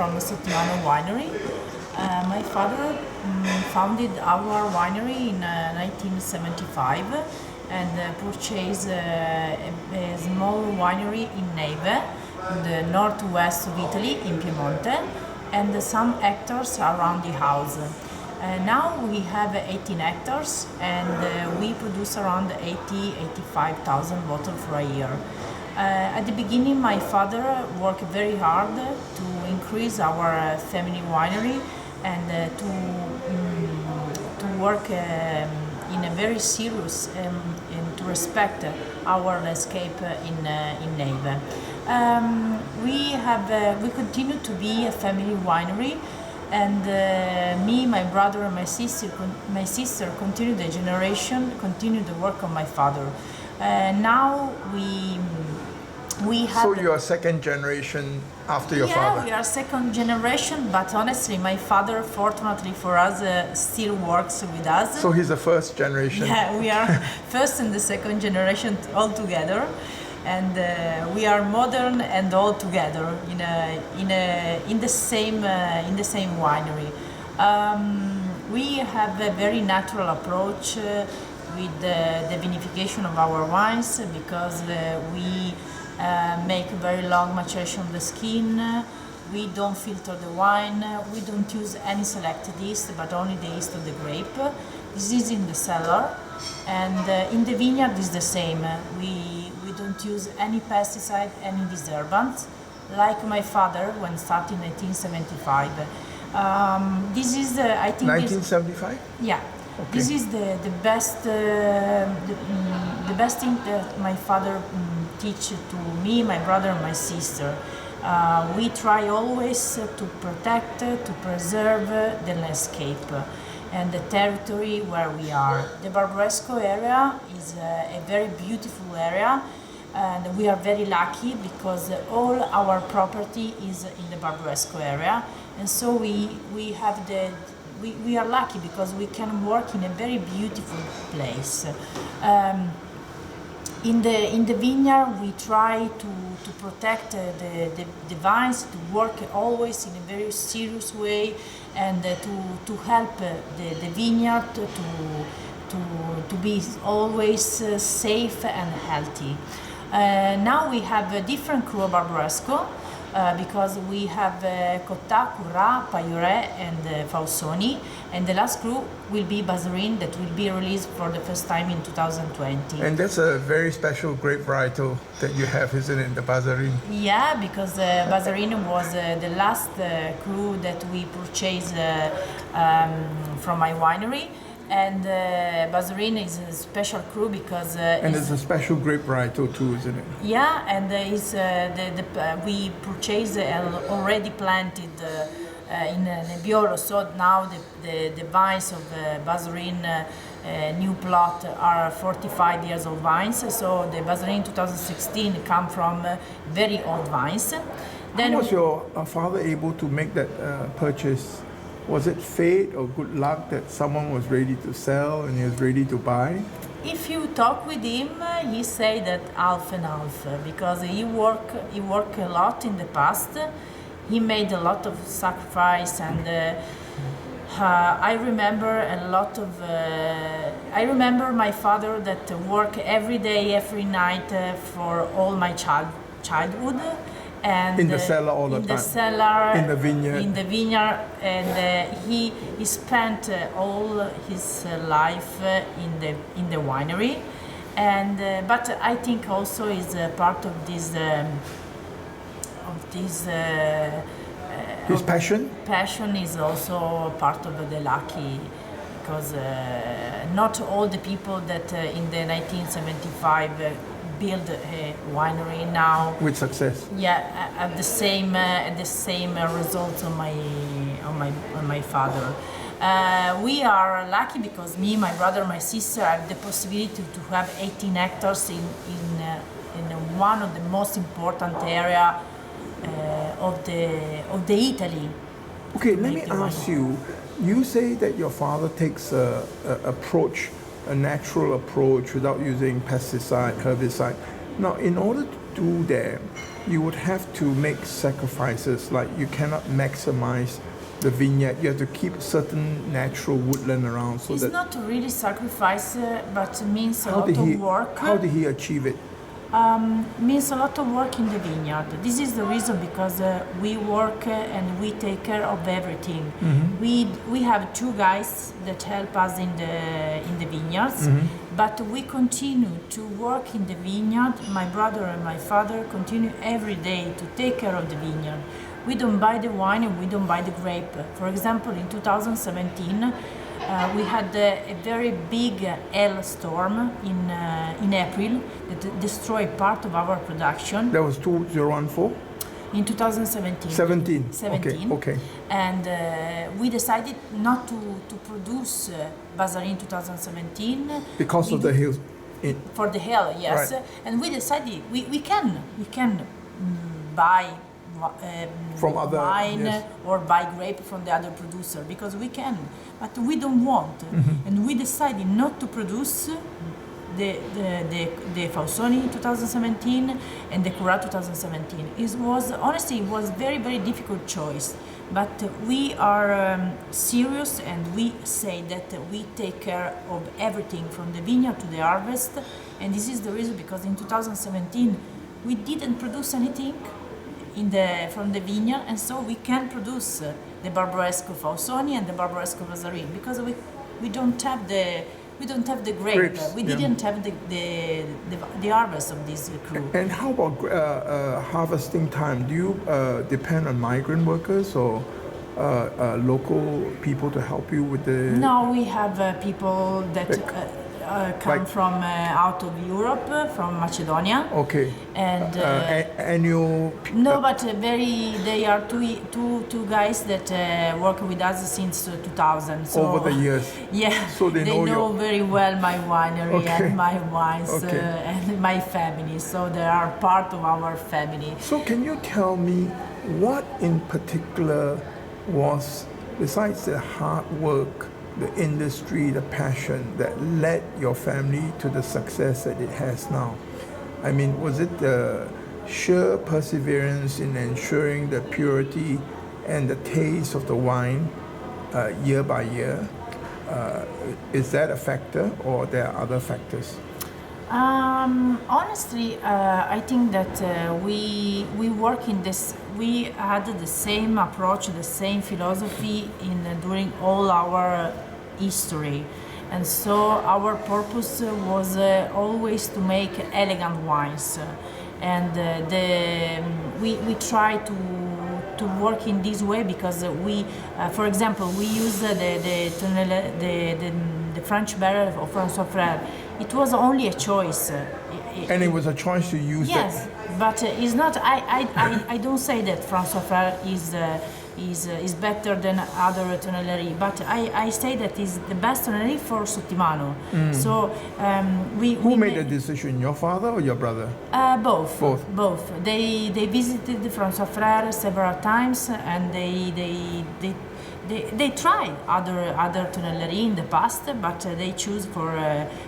from Sottimano winery. My father founded our winery in 1975 and purchased a small winery in Neve, in the northwest of Italy, in Piemonte, and some hectares around the house. Now we have 18 hectares and we produce around 85,000 bottles for a year. At the beginning, my father worked very hard to increase our family winery and to work in a very serious and to respect our landscape in Neve. We continue to be a family winery, and me, my brother, and my sister continue the work of my father. Now we have. So you are second generation after your father? Yeah, we are second generation, but honestly, my father, fortunately for us, still works with us. So he's the first generation? Yeah, we are first and the second generation all together. And we are modern and all together in the same winery. We have a very natural approach with the vinification of our wines because we make very long maturation of the skin. We don't filter the wine. We don't use any selected yeast, but only the yeast of the grape. This is in the cellar, and in the vineyard is the same. We don't use any pesticide, any disturbance, like my father when started in 1975. This is, I think, 1975? Yeah. Okay. This is the best the best thing that my father teach to me, my brother, and my sister. We try always to protect, to preserve the landscape and the territory where we are. The Barbaresco area is a very beautiful area, and we are very lucky because all our property is in the Barbaresco area, and so we are lucky because we can work in a very beautiful place. In the vineyard, we try to protect the vines, to work always in a very serious way, and to help the vineyard to be always safe and healthy. Now we have a different crew of Barbaresco because we have Cotta, Currà, Pailleret, and Fausoni, and the last crew will be Bazarin that will be released for the first time in 2020. And that's a very special grape varietal that you have, isn't it, the Bazarin? Yeah, because Bazarin was the last crew that we purchased from my winery. And Bazarin is a special crew because and it's a special grape varietal too, isn't it? Yeah, and we purchased already planted in Nebbiolo, so now the vines of Bazarin new plot are 45 years old vines. So the Bazarin 2016 come from very old vines. Then how was your father able to make that purchase? Was it fate or good luck that someone was ready to sell and he was ready to buy? If you talk with him, he say that half and half because he worked a lot in the past. He made a lot of sacrifice, and I remember a lot of. I remember my father that worked every day, every night for all my childhood. And in the cellar all the time. In the cellar. In the vineyard. In the vineyard, and he spent all his life in the winery, and but I think also is part of this his passion. Passion is also part of the lucky, because not all the people that in the 1975. Build a winery now with success. Yeah, at the same results on my father. We are lucky because me, my brother, my sister have the possibility to have 18 hectares in one of the most important area of the Italy. Okay, let me ask you. You say that your father takes a natural approach without using pesticide, herbicide. Now, in order do there, you would have to make sacrifices. Like you cannot maximize the vineyard. You have to keep certain natural woodland around. So it's that not really sacrifice, but means a how lot did of he work. how did he achieve it? Means a lot of work in the vineyard. This is the reason because we work and we take care of everything. We have two guys that help us in the vineyards, but we continue to work in the vineyard. My brother and my father continue every day to take care of the vineyard. We don't buy the wine and we don't buy the grape. For example, in 2017. We had a very big hailstorm in April that destroyed part of our production. That was 2014? In 2017. 17. Okay. And we decided not to produce Bazarin 2017 Because of the hills. For the hail, yes. Right. And we decided we can buy from other wine, yes. or buy grape from the other producer because we can, but we don't want. And we decided not to produce the Fausoni 2017 and the Cura 2017. It was honestly very difficult choice, but we are serious and we say that we take care of everything from the vineyard to the harvest, and this is the reason because in 2017 we didn't produce anything from the vineyard, and so we can produce the Barbaresco Fausoni and the Barbaresco Bazarin because we don't have the grape. Grapes, We didn't have the harvest of this crew. And how about harvesting time? Do you depend on migrant workers or local people to help you with the? No, we have people that come from out of Europe, from Macedonia. Okay. And annual. No, but they are two guys that work with us since 2000. So, over the years. Yeah. So they know very well my winery and my wines and my family. So they are part of our family. So can you tell me what in particular was, besides the hard work, the industry, the passion that led your family to the success that it has now? I mean, was it the sheer perseverance in ensuring the purity and the taste of the wine year by year? Is that a factor, or there are other factors? Honestly, I think that we work in this. We had the same approach, the same philosophy during all our history, and so our purpose was always to make elegant wines, and we try to work in this way because for example, we use the French barrel of François Frère. It was only a choice. And it was a choice to use that. Yes, but it's not. I don't say that François Frère is better than other tonellerie, but I say that is the best tonellerie for Sottimano. So Who made the decision? Your father or your brother? Both. Both. They visited François Frère several times, and they tried other tonellerie in the past, but they choose for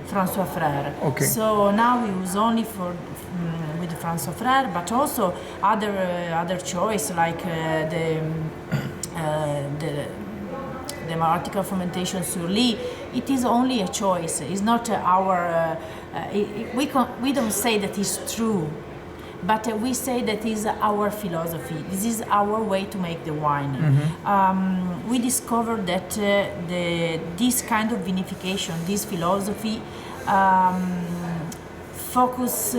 François Frère. Okay. So now we use only with François Frère, but also other choice like the Martical fermentation sur lit. It is only a choice. It's not our. We don't say that it's true, but we say that is our philosophy. This is our way to make the wine. We discovered that this kind of vinification, this philosophy, focus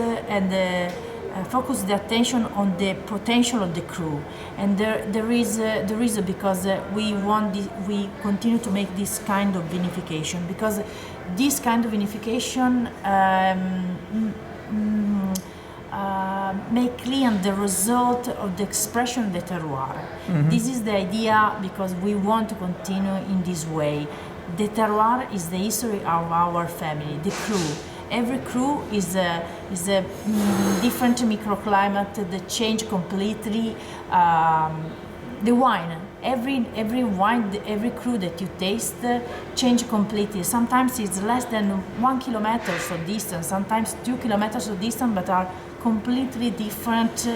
the attention on the potential of the crew, and there is because we continue to make this kind of vinification because this kind of vinification make clear the result of the expression of the terroir. This is the idea because we want to continue in this way. The terroir is the history of our family, the crew. Every crew is a different microclimate that change completely The wine, every wine, every cru that you taste change completely. Sometimes it's less than 1 kilometer so distance, sometimes 2 kilometers so distance, but are completely different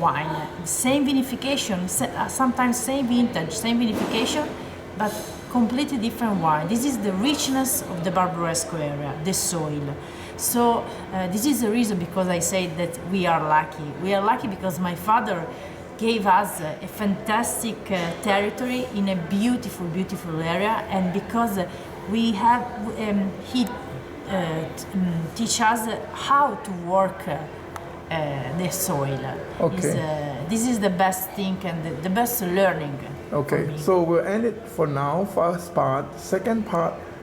wine. Same vinification, sometimes same vintage, same vinification, but completely different wine. This is the richness of the Barbaresco area, the soil. So this is the reason because I say that we are lucky. We are lucky because my father gave us a fantastic territory in a beautiful, beautiful area, and because we have, he teach us how to work the soil. Okay. This is the best thing and the best learning. Okay, so we'll end it for now, first part. Second part,